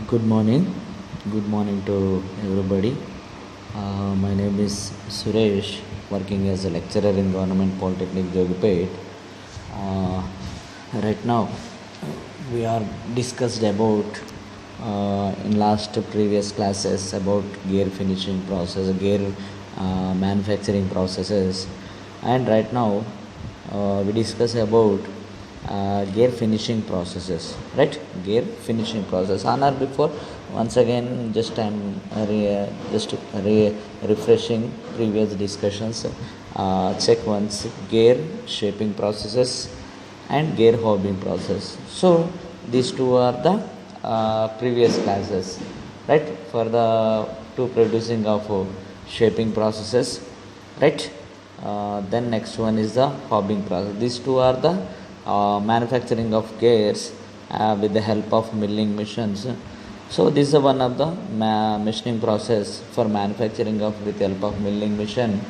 Good morning. Good morning to everybody. My name is Suresh, working as a lecturer in Government Polytechnic Jogipet. Right now, we are discussed about in last previous classes about gear finishing process, gear manufacturing processes, and right now we discuss about gear finishing processes, right? Gear finishing process on or before. Once again, just I'm refreshing previous discussions. Check once gear shaping processes and gear hobbing process. So these two are the previous classes, right? For the two producing of shaping processes, right? Then next one is the hobbing process. These two are the manufacturing of gears with the help of milling machines. So this is one of the machining process for manufacturing of with help of milling machine.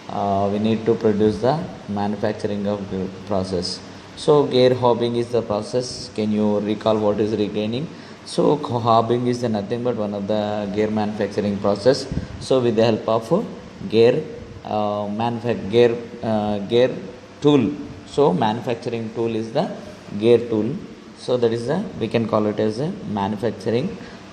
We need to produce the manufacturing of the process. So gear hobbing is the process. Can you recall what is regaining? So hobbing is nothing but one of the gear manufacturing process. So with the help of gear gear tool. So manufacturing tool is the gear tool. So that is the we can call it as a manufacturing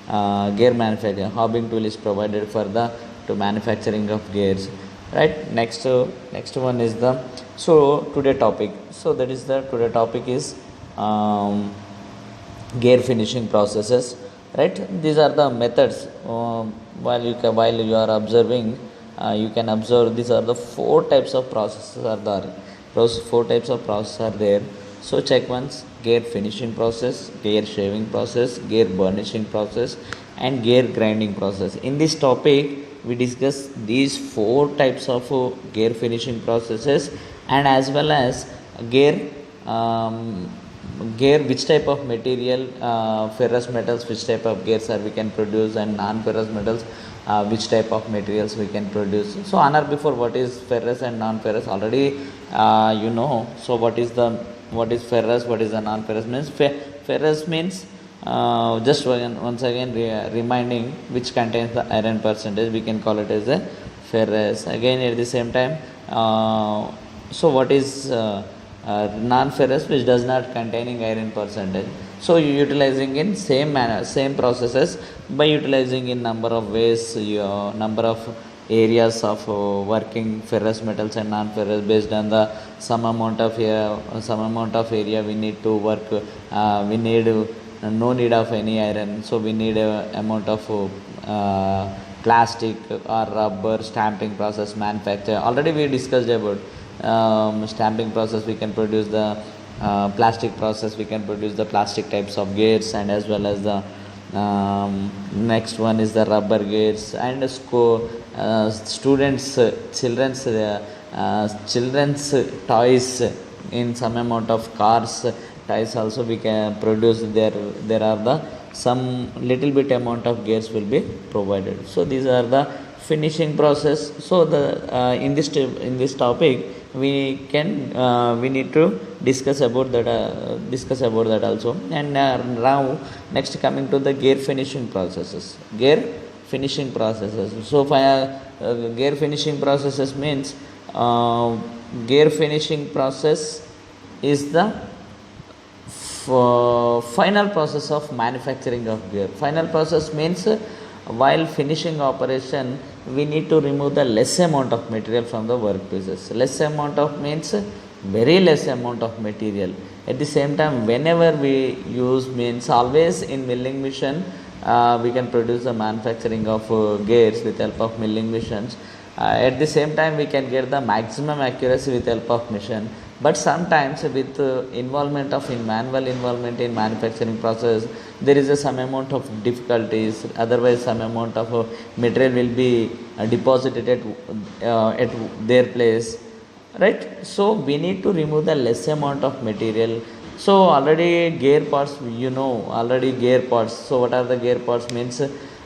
gear manufacturing. Hobbing tool is provided for the to manufacturing of gears. Right. Next one is the today topic. So that is the today topic is gear finishing processes. Right. These are the methods. While you are observing, you can observe these are the four types of processes are there. Those four types of processes are there. So check once: gear finishing process, gear shaving process, gear burnishing process, and gear grinding process. In this topic, we discuss these four types of gear finishing processes, and as well as gear gear which type of material, ferrous metals which type of gears are we can produce, and non-ferrous metals which type of materials we can produce. So honor before, what is ferrous and non-ferrous already so what is ferrous, what is the non-ferrous means? Ferrous means just once again reminding which contains the iron percentage, we can call it as a ferrous. Again at the same time, so what is non-ferrous, which does not containing iron percentage. So utilizing in same manner, same processes, by utilizing in number of ways, number of areas of working ferrous metals and non-ferrous based on the some amount of area we need to work. We need no need of any iron, so we need a amount of plastic or rubber stamping process manufacture. Already we discussed about stamping process. We can produce the plastic process, we can produce the plastic types of gears, and as well as the next one is the rubber gears, and students children's toys. In some amount of cars toys also we can produce. There are the some little bit amount of gears will be provided. So these are the finishing process. So the in this topic we need to discuss about that also. And now next, coming to the gear finishing processes. So gear finishing processes means gear finishing process is the final process of manufacturing of gear. Final process means while finishing operation, we need to remove the less amount of material from the workpieces. Less amount of means very less amount of material. At the same time, whenever we use means always in milling machine, we can produce the manufacturing of gears with help of milling machines. At the same time, we can get the maximum accuracy with help of machine. But sometimes with manual involvement in manufacturing process, there is some amount of difficulties. Otherwise, some amount of material will be deposited at their place, right? So we need to remove the less amount of material. So already gear parts, gear parts. So what are the gear parts means?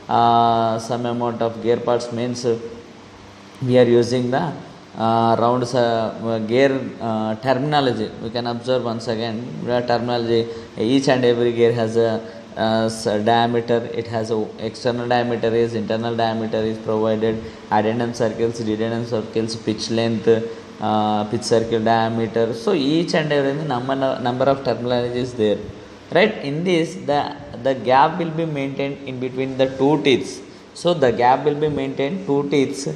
Some amount of gear parts means we are using the gear terminology. We can observe once again terminology. Each and every gear has a diameter, it has a external diameter is, internal diameter is provided, addendum circles, dedendum circles, pitch length, pitch circle diameter. So each and every number of terminology is there, right? In this, the gap will be maintained in between the two teeths. So the gap will be maintained two teeths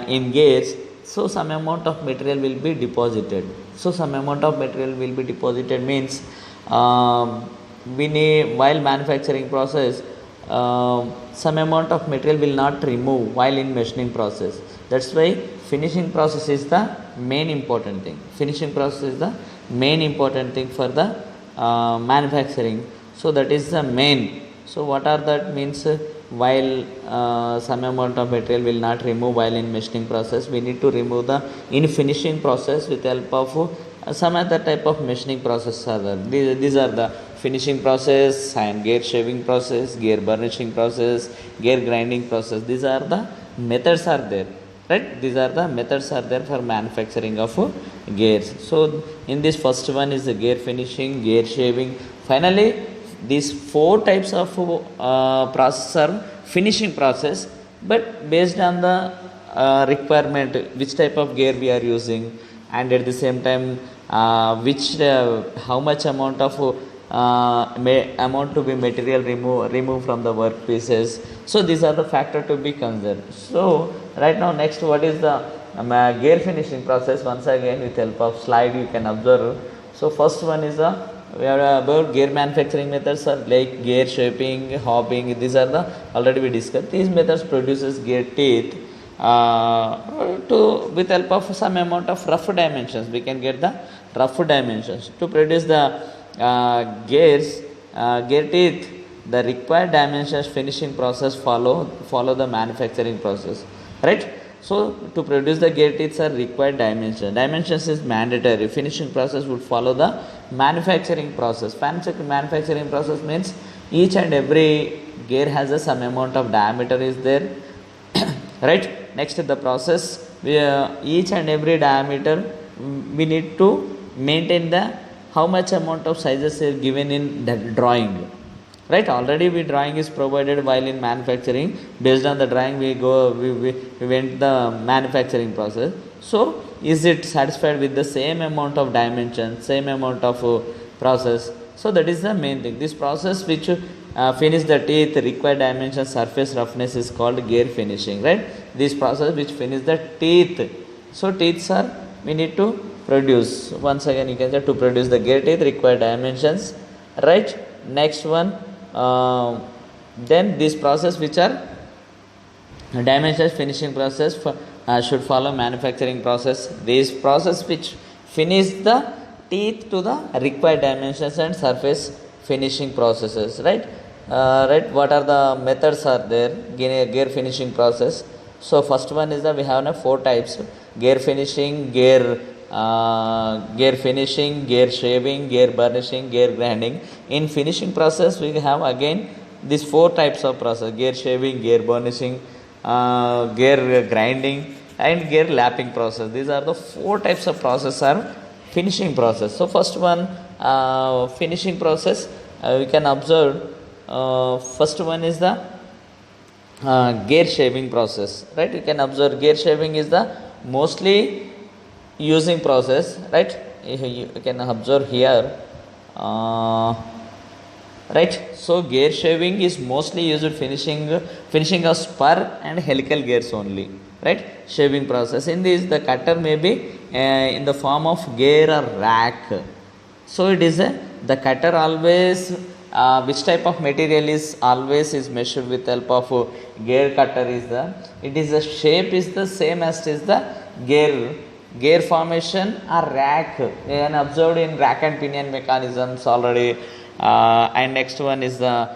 in gears. So some amount of material will be deposited. So some amount of material will be deposited means we need, while manufacturing process, some amount of material will not remove while in machining process. That's why finishing process is the main important thing. Finishing process is the main important thing for the manufacturing. So that is the main. So what are that means? While some amount of material will not remove while in machining process, we need to remove the in finishing process with help of some other type of machining process are there. These are the finishing process and gear shaving process, gear burnishing process, gear grinding process. These are the methods are there, right? These are the methods are there for manufacturing of gears. So in this first one is the gear finishing, gear shaving. Finally, these four types of process are finishing process, but based on the requirement, which type of gear we are using, and at the same time how much amount of amount to be material remove from the work pieces. So these are the factor to be considered. So right now, next, what is the gear finishing process? Once again, with help of slide you can observe. So first one is we are about gear manufacturing methods are like gear shaping, hopping. These are the already we discussed. These methods produces gear teeth to with help of some amount of rough dimensions. We can get the rough dimensions to produce the gear teeth. The required dimensions finishing process follow the manufacturing process, right? So to produce the gear teeth are required dimensions. Dimensions is mandatory. Finishing process would follow the manufacturing process. Manufacturing process means each and every gear has some amount of diameter is there, right? Next, the process, each and every diameter we need to maintain the how much amount of sizes are given in the drawing, right? Already drawing is provided while in manufacturing. Based on the drawing we went the manufacturing process. So is it satisfied with the same amount of dimension, same amount of process? So that is the main thing. This process which finish the teeth required dimension surface roughness is called gear finishing, right? This process which finish the teeth. So teeth are we need to produce. Once again you can say to produce the gear teeth required dimensions, right? Next one, then this process which are dimensions finishing process should follow manufacturing process. This process which finish the teeth to the required dimensions and surface finishing processes, right? Right, what are the methods are there gear finishing process? So first one is that we have 4 types: gear finishing, gear finishing, gear shaving, gear burnishing, gear grinding. In finishing process we have again these 4 types of process: gear shaving, gear burnishing, gear grinding and gear lapping process. These are the 4 types of process are finishing process. So first one, finishing process, we can observe first one is the gear shaving process, right? You can observe gear shaving is the mostly using process, right? You can observe here, right? So gear shaving is mostly used finishing of spur and helical gears only, right? Shaving process. In this, the cutter may be in the form of gear or rack. So it is the cutter always which type of material is always is measured with help of gear cutter is the shape is the same as is the gear formation or rack, and observed in rack and pinion mechanisms already. And next one is the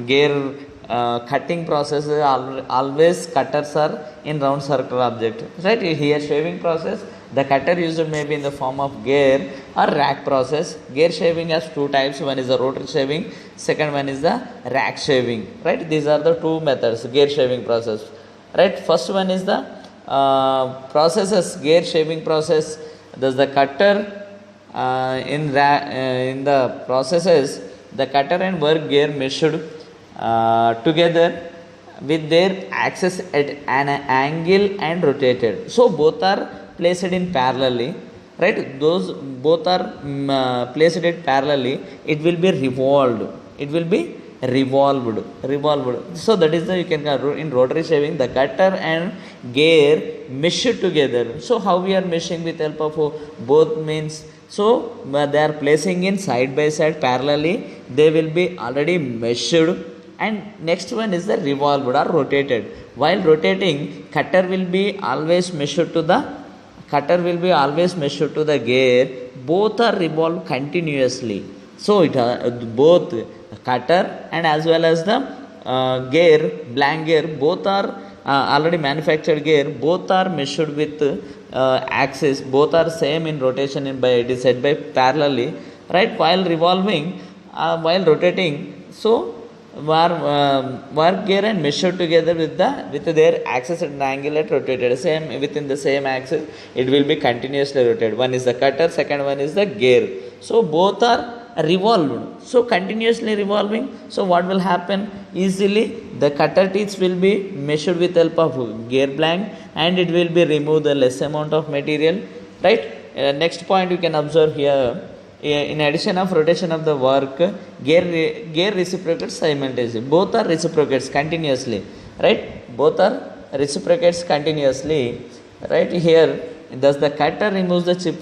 gear cutting process. Always cutters are in round circle object, right? Here shaving process, the cutter used may be in the form of gear or rack process. Gear shaving has 2 types. One is the rotary shaving, second one is the rack shaving, right? These are the 2 methods gear shaving process, right? First one is the processes gear shaving process. Thus the cutter in the processes, the cutter and work gear meshed together with their axis at an angle and rotated. So both are placed in parallelly, right? Those both are placed it parallelly. It will be revolved. It will be revolved. So that is the, you can in rotary shaving, the cutter and gear mesh together. So how we are meshing with help of both means, so they are placing in side by side parallelly, they will be already meshed. And next one is the revolved or rotated. While rotating, cutter will be always measured to the gear. Both are revolved continuously. So it both cutter and as well as the gear, blank gear, both are already manufactured gear, both are measured with axis, both are same in rotation in by, it is set by parallelly, right? While revolving, while rotating, so work gear and measured together with their axis and angle at rotated, same within the same axis, it will be continuously rotated. One is the cutter, second one is the gear. So both are revolved, so continuously revolving. So what will happen, easily the cutter teeth will be measured with help of gear blank, and it will be remove the less amount of material, right? Next point you can observe here, in addition of rotation of the work, gear reciprocates simultaneously. Both are reciprocates continuously, right? Both are reciprocates continuously, right? Here thus the cutter removes the chip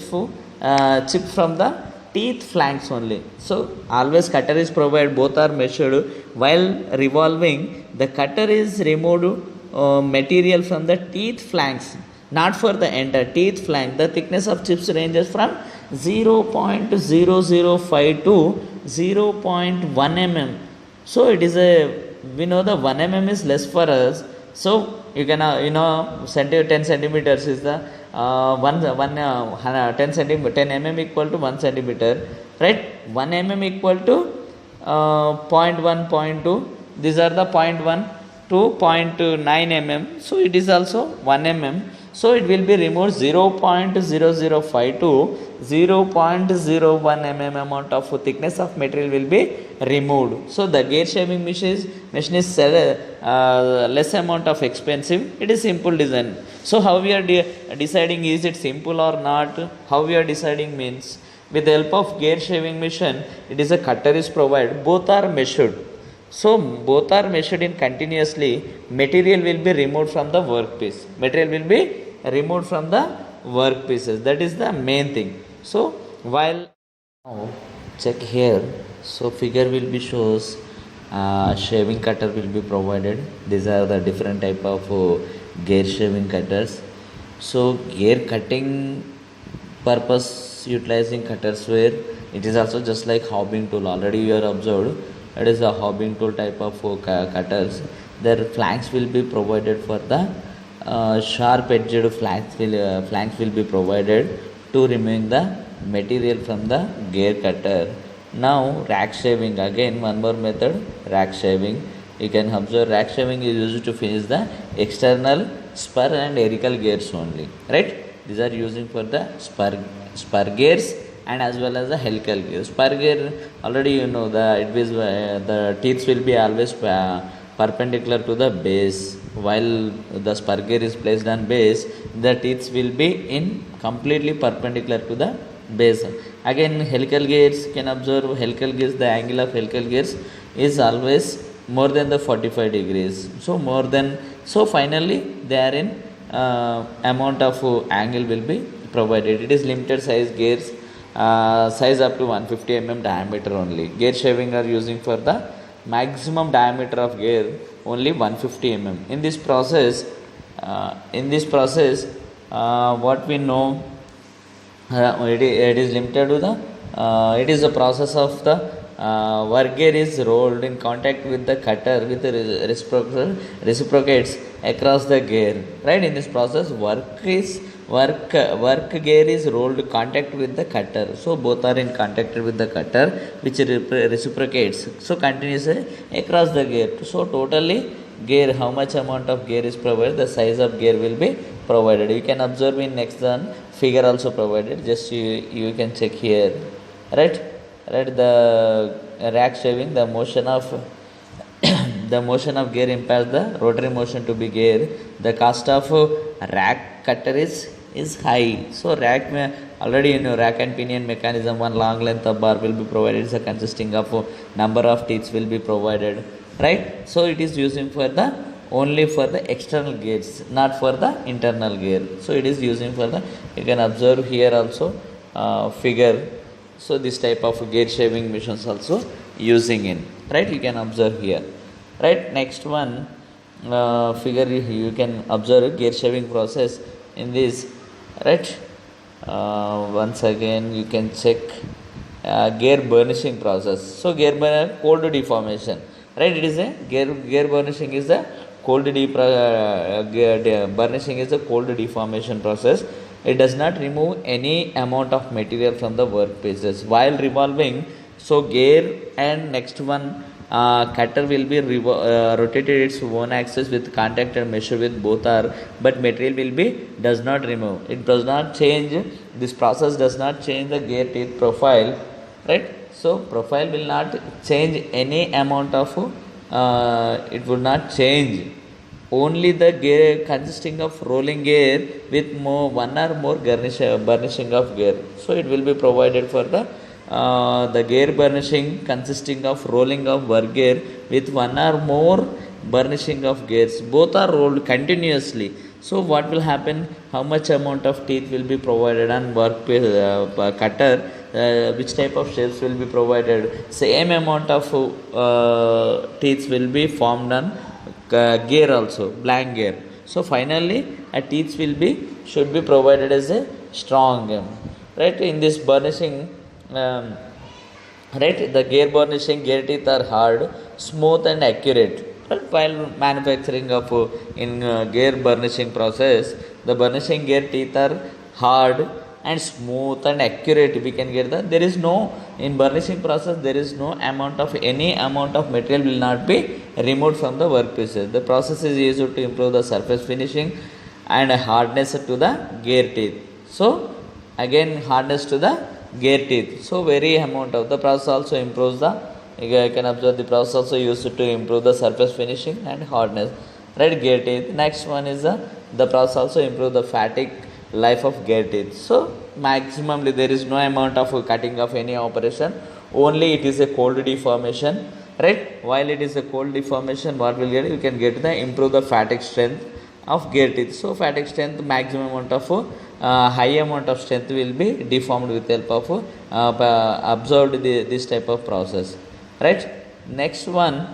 from the teeth flanks only. So always cutter is provided, both are measured. While revolving, the cutter is removed material from the teeth flanks, not for the entire teeth flank. The thickness of chips ranges from 0.005 to 0.1 mm. So it is we know the 1 mm is less for us. So you can 10 centimeters is the 10 mm equal to 1 centimeter, right? 1 mm equal to 0.1, 0.2. These are the 0.1 to 0.9 mm. So it is also 1 mm. So it will be removed 0.005 to 0.01 mm amount of thickness of material will be removed. So the gear shaving machine is less amount of expensive. It is simple design. So how we are deciding, is it simple or not? How we are deciding means, with the help of gear shaving machine, it is a cutter is provided, both are measured. So both are measured in continuously. Material will be removed from the workpiece. That is the main thing. So while now check here, so figure will be shows shaving cutter will be provided. These are the different type of gear shaving cutters. So gear cutting purpose utilizing cutters where it is also just like hobbing tool. Already you are observed, it is a hobbing tool type of cutters. Their flanks will be provided for the sharp edged flanks will be provided to remove the material from the gear cutter. Now rack shaving, again one more method, rack shaving. You can observe rack shaving is used to finish the external spur and helical gears only, right? These are using for the spur gears and as well as the helical gears. Spur gear, already you know the the teeth will be always perpendicular to the base. While the spur gear is placed on base, the teeth will be in completely perpendicular to the base. Again helical gears, can observe helical gears, the angle of helical gears is always more than the 45 degrees. So finally they are in amount of angle will be provided. It is limited size gears, size up to 150 mm diameter only. Gear shaving are using for the maximum diameter of gear only 150 mm. In this process, what we know, it is limited to the it is a process of the work gear is rolled in contact with the cutter with the reciprocates across the gear, right? In this process, work gear is rolled contact with the cutter. So both are in contact with the cutter which reciprocates, so continuously across the gear. So totally gear, how much amount of gear is provided, the size of gear will be provided. You can observe in next one, figure also provided, just you can check here, right? The rack shaving, the motion of the motion of gear impairs the rotary motion to be gear. The cost of rack cutter is high. So rack already you know rack and pinion mechanism, one long length of bar will be provided, so consisting of number of teeth will be provided, right? So it is using for the only for the external gears, not for the internal gear. So it is using for the, you can observe here also figure. So this type of gear shaving machines also using in, right? You can observe here, right? Next one figure, you can observe gear shaving process in this, right? Once again you can check gear burnishing process. So gear cold deformation, right? It is a gear burnishing is a cold burnishing is a cold deformation process. It does not remove any amount of material from the workpieces while revolving. So gear and next one cutter will be rotated its own axis with contact and measure with both are, but material will be does not remove. It does not change. This process does not change the gear teeth profile, right? So profile will not change any amount of it would not change. Only the gear consisting of rolling gear with one or more burnishing of gear. So it will be provided for the gear burnishing consisting of rolling of work gear with one or more burnishing of gears. Both are rolled continuously. So what will happen? How much amount of teeth will be provided on work cutter? Which type of shapes will be provided? Same amount of teeth will be formed on gear also, blank gear. So finally a teeth will be should be provided as a strong, right? In this burnishing, right, the gear burnishing gear teeth are hard, smooth and accurate. Right? While manufacturing of in gear burnishing process, the burnishing gear teeth are hard and smooth and accurate. We can get that there is no, in burnishing process there is no amount of any amount of material will not be removed from the workpieces. The process is used to improve the surface finishing and hardness to the gear teeth. So again hardness to the gear teeth. So very amount of the process also improves the, you can observe the process also used to improve the surface finishing and hardness, right? Gear teeth. Next one is the process also improve the fatigue life of gear teeth. So maximally there is no amount of cutting of any operation, only it is a cold deformation, right? While it is a cold deformation, what will get, you can get the improve the fatigue strength of gear teeth. So fatigue strength, maximum amount of high amount of strength will be deformed with help of observed this type of process, right? Next one,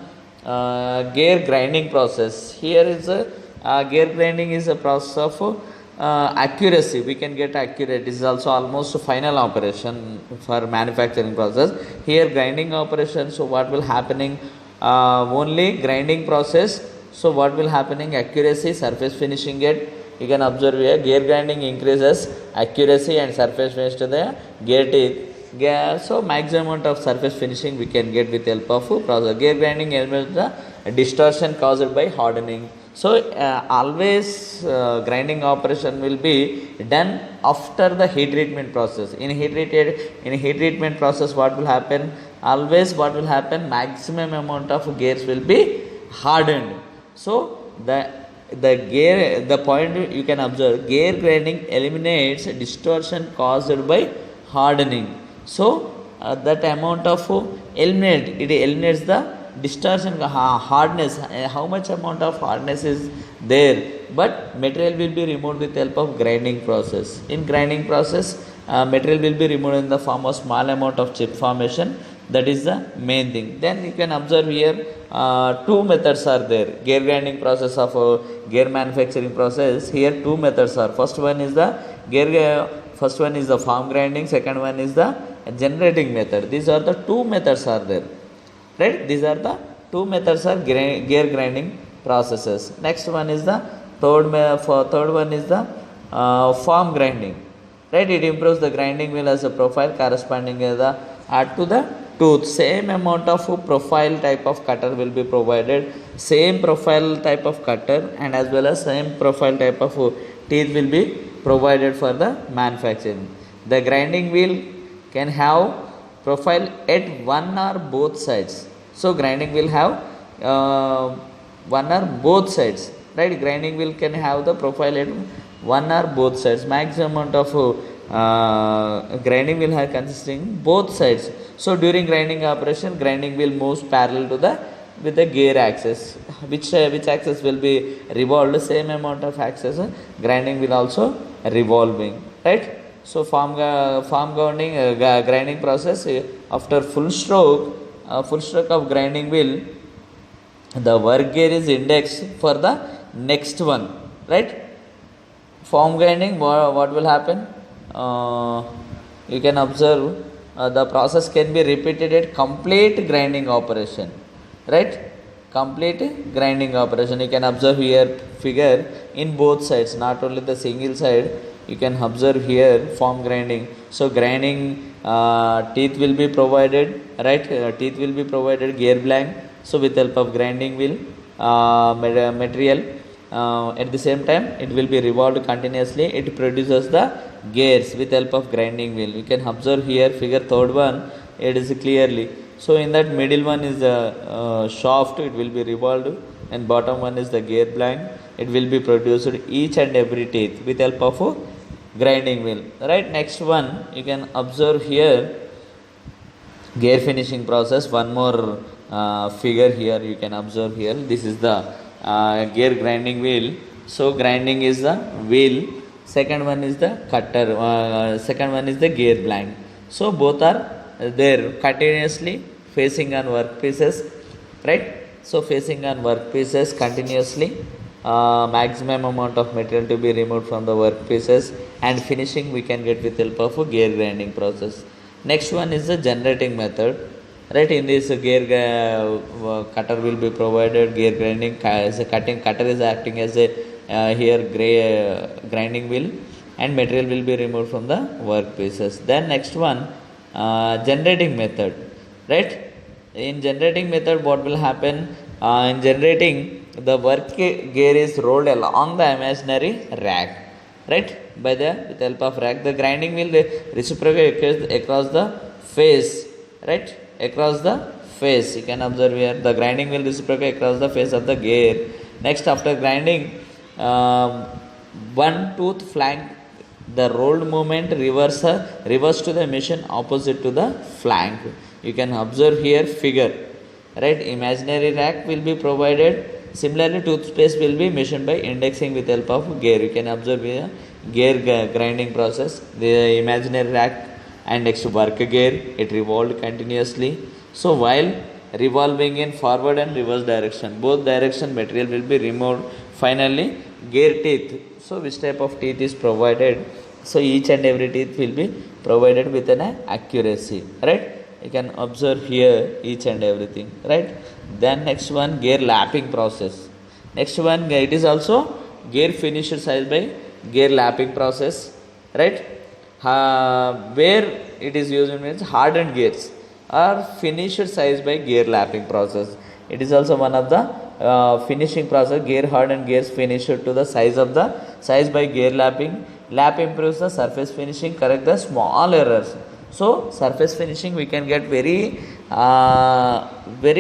gear grinding process. Here is a gear grinding is a process of accuracy. We can get accurate. This is also almost a final operation for manufacturing process. Here grinding operation. So what will happening? Only grinding process. So what will happening? Accuracy, surface finishing it. You can observe here gear grinding increases accuracy and surface finish to the gear teeth. So maximum amount of surface finishing we can get with help of process. Gear grinding eliminates the distortion caused by hardening. So always grinding operation will be done after the heat treatment process. In heat treatment process, what will happen? Always what will happen? Maximum amount of gears will be hardened. So the point you can observe, gear grinding eliminates distortion caused by hardening. So that amount of eliminates the distortion, hardness, how much amount of hardness is there, but material will be removed with help of grinding process. In grinding process, material will be removed in the form of small amount of chip formation. That is the main thing. Then you can observe here two methods are there. Gear grinding process of gear manufacturing process. Here two methods are. First one is the form grinding. Second one is the generating method. These are the two methods are there. Right? These are the two methods are gear grinding processes. Next one is the third one is the form grinding. Right? It improves the grinding wheel as a profile corresponding to the tooth. Same amount of profile type of cutter will be provided. Same profile type of cutter and as well as same profile type of teeth will be provided for the manufacturing. The grinding wheel can have profile at one or both sides. So grinding will have one or both sides, right? Grinding will can have the profile at one or both sides. Maximum amount of grinding will have consisting both sides. So during grinding operation, grinding will move parallel to the with the gear axis, which axis will be revolved. Same amount of axis grinding will also revolving, right? So form grinding grinding process after full stroke of grinding wheel, the work gear is indexed for the next one, right? Form grinding, what will happen? You can observe the process can be repeated at complete grinding operation, right? Complete grinding operation. You can observe here figure in both sides, not only the single side. You can observe here form grinding. So grinding teeth will be provided, right? Teeth will be provided, gear blank. So with help of grinding wheel material, at the same time it will be revolved continuously. It produces the gears with help of grinding wheel. You can observe here figure third one, it is clearly. So in that middle one is the shaft, it will be revolved, and bottom one is the gear blank. It will be produced each and every teeth with help of a grinding wheel, right? Next one, you can observe here gear finishing process. One more figure here you can observe here. This is the gear grinding wheel. So grinding is the wheel, second one is the cutter, second one is the gear blank. So both are there continuously facing on workpieces, right? So facing on workpieces continuously, maximum amount of material to be removed from the workpieces, and finishing we can get with help of a gear grinding process. Next one is the generating method, right? In this gear cutter will be provided, gear grinding as a cutting cutter is acting as a here grinding wheel, and material will be removed from the workpieces. Then next one, generating method, right? In generating method, what will happen? In generating, the work gear is rolled along the imaginary rack, right? By the with help of rack, the grinding will reciprocate across the face, right? Across the face, you can observe here the grinding will reciprocate across the face of the gear. Next, after grinding, one tooth flank, the rolled movement reverse to the machine opposite to the flank. You can observe here figure, right? Imaginary rack will be provided. Similarly, toothpaste will be measured by indexing with help of gear. You can observe here gear grinding process. The imaginary rack and next work gear, it revolved continuously. So while revolving in forward and reverse direction, both direction material will be removed. Finally, gear teeth. So which type of teeth is provided? So each and every teeth will be provided with an accuracy, right? You can observe here each and everything, right? Then next one, gear lapping process. Next one, it is also gear finished size by gear lapping process, right? Where it is used means hardened gears or finished size by gear lapping process. It is also one of the finishing process. Gear hardened gears finished to the size by gear lapping. Lap improves the surface finishing, correct the small errors. So surface finishing we can get very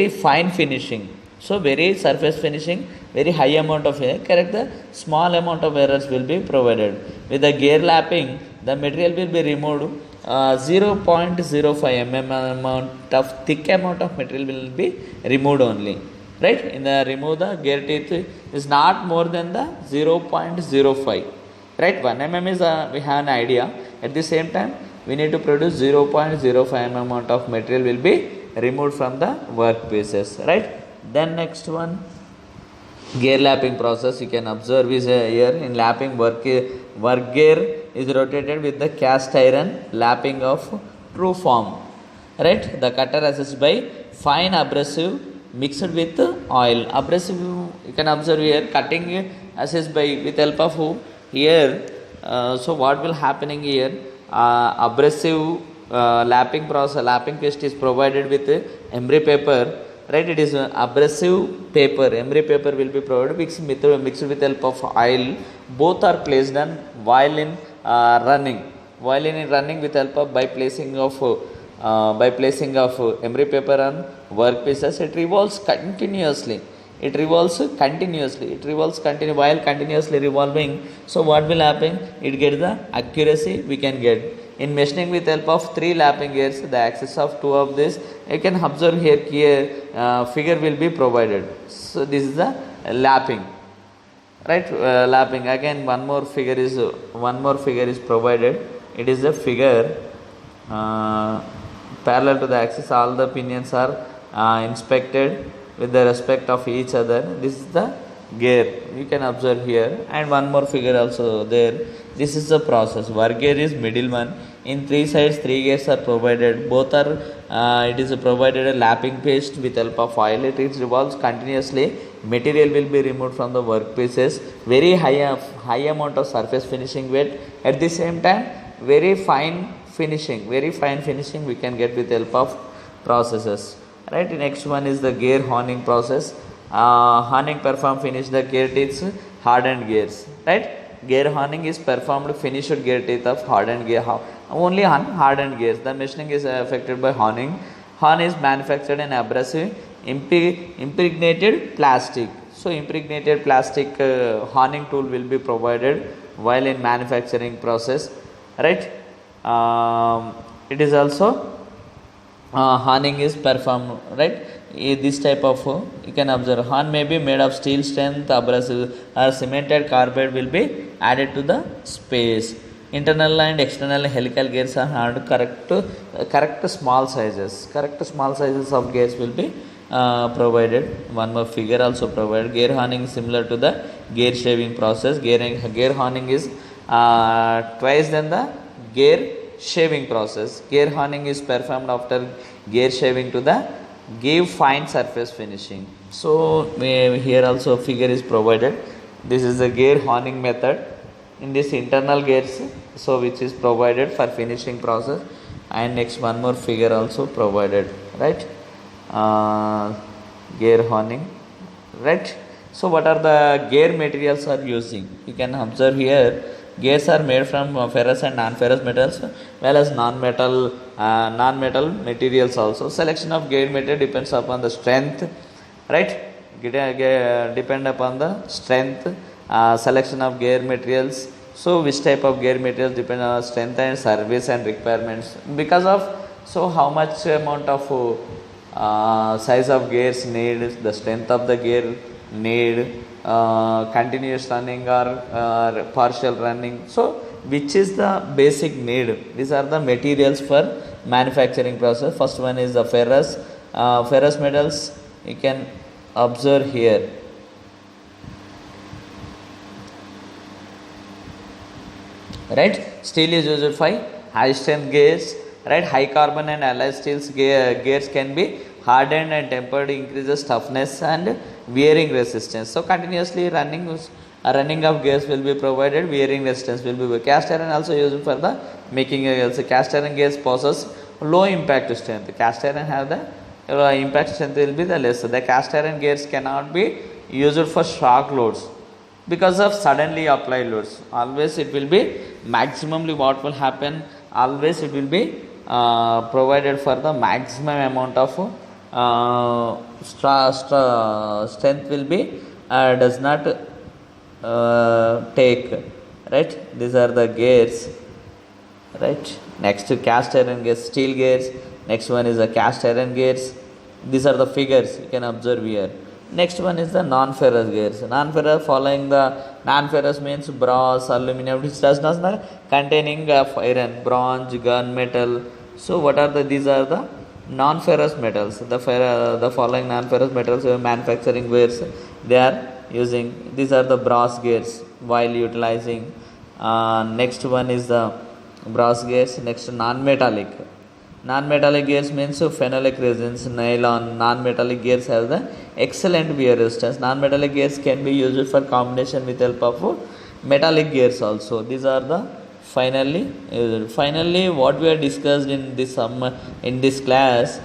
fine finishing. So very surface finishing, very high amount of correct the small amount of errors will be provided. With the gear lapping, the material will be removed 0.05 mm amount of thick amount of material will be removed only, right? In the remove the gear teeth is not more than the 0.05, right? 1 mm is we have an idea. At the same time, we need to produce 0.05 mm amount of material will be removed from the workpieces, right? Then next one, gear lapping process. You can observe is here in lapping work gear is rotated with the cast iron lapping of true form, right? The cutter assisted by fine abrasive mixed with oil. Abrasive you can observe here cutting assisted by with help of here. So what will happening here? Abrasive lapping process, lapping paste is provided with emery paper, right? It is abrasive paper. Emery paper will be provided mixed with help of oil. Both are placed on while in running with help of by placing of by placing of emery paper on workpieces, it revolves continuously. It revolves continuously. It revolves while continuously revolving. So what will happen? It gets the accuracy we can get. In machining with help of 3 lapping gears, the axis of 2 of this, you can observe here figure will be provided. So this is the lapping, right? Lapping again. One more figure is provided. It is a figure parallel to the axis. All the pinions are inspected with the respect of each other. This is the gear, you can observe here, and one more figure also there. This is the process. Work gear is middle one. In 3 sides 3 gears are provided. Both are it is provided a lapping paste with help of oil. It revolves continuously. Material will be removed from the workpieces. Very high amount of surface finishing weight. At the same time, very fine finishing we can get with help of processes. Right. Next one is the gear honing process. Honing perform finish the gear teeth hardened gears. Right. Gear honing is performed finished gear teeth of hardened gear. Only on hardened gears. The machining is affected by honing. Horn is manufactured in abrasive impregnated plastic. So impregnated plastic honing tool will be provided while in manufacturing process. Right. It is also honing is performed, right? This type of you can observe. Horn may be made of steel strength, abrasive or cemented carbide will be added to the space. Internal and external helical gears are hard. Correct small sizes of gears will be provided. One more figure also provided. Gear honing is similar to the gear shaving process. Gear honing is twice than the gear shaving process. Gear honing is performed after gear shaving to the give fine surface finishing. So here also figure is provided. This is the gear honing method in this internal gears, so which is provided for finishing process. And next one more figure also provided, right? Gear honing, right? So what are the gear materials are using? You can observe here. Gears are made from ferrous and non-ferrous metals, well as non-metal materials also. Selection of gear material depends upon the strength, right? Depend upon the strength. Selection of gear materials. So which type of gear materials depend on strength and service and requirements. Because of how much amount of size of gears need, the strength of the gear need, continuous running or partial running. So which is the basic need? These are the materials for manufacturing process. First one is the ferrous metals. You can observe here. Right, steel is used for high strength gears. Right, high carbon and alloy steels gears can be hardened and tempered, increases toughness and wearing resistance. So continuously running of gears will be provided. Wearing resistance will be. Cast iron also used for the making gears. Cast iron gears possess low impact strength. Cast iron have the impact strength will be the less. The cast iron gears cannot be used for shock loads because of suddenly applied loads. Always it will be maximally what will happen. Always it will be provided for the maximum amount of strength will be does not take. Right, these are the gears. Right, next to cast iron gears, steel gears. Next one is the cast iron gears. These are the figures you can observe here. Next one is the non-ferrous gears. Non-ferrous, following the non-ferrous means brass, aluminum, which does not containing iron, bronze, gunmetal. So what are these are the non-ferrous metals. The following non-ferrous metals manufacturing gears they are using. These are the brass gears while utilizing. Next one is the brass gears. Next non-metallic. Non-metallic gears means phenolic resins, nylon. Non-metallic gears have the excellent wear resistance. Non-metallic gears can be used for combination with help of metallic gears also. These are the finally what we have discussed in this class,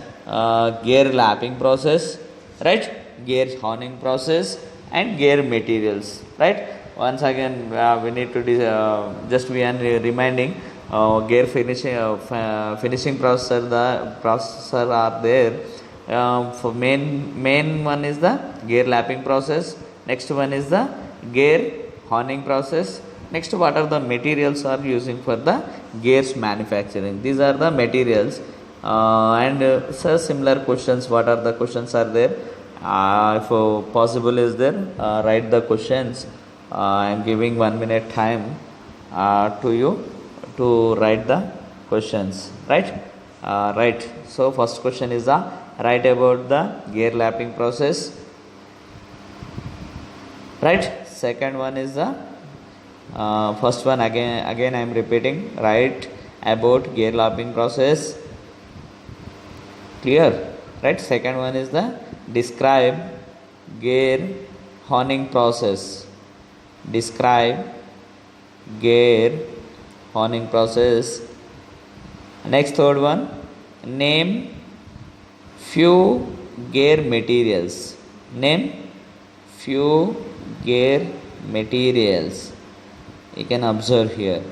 gear lapping process, right? Gear honing process and gear materials, right? Once again we need to just we are reminding gear finishing finishing processor are there. For main one is the gear lapping process. Next one is the gear honing process. Next, what are the materials are using for the gears manufacturing? These are the materials. So similar questions, what are the questions are there? If possible is there, write the questions. I am giving 1 minute time to you to write the questions, right? Right. So first question is the write about the gear lapping process, right? Second one is the first one, again I am repeating, write about gear lapping process. Clear, right? Second one is the describe gear honing process. Describe gear honing process. Next, third one, name few gear materials. Name few gear materials. You can observe here,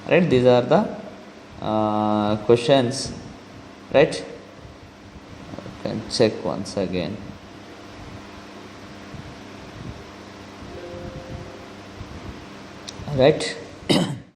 right? These are the questions, right? You can check once again. Right.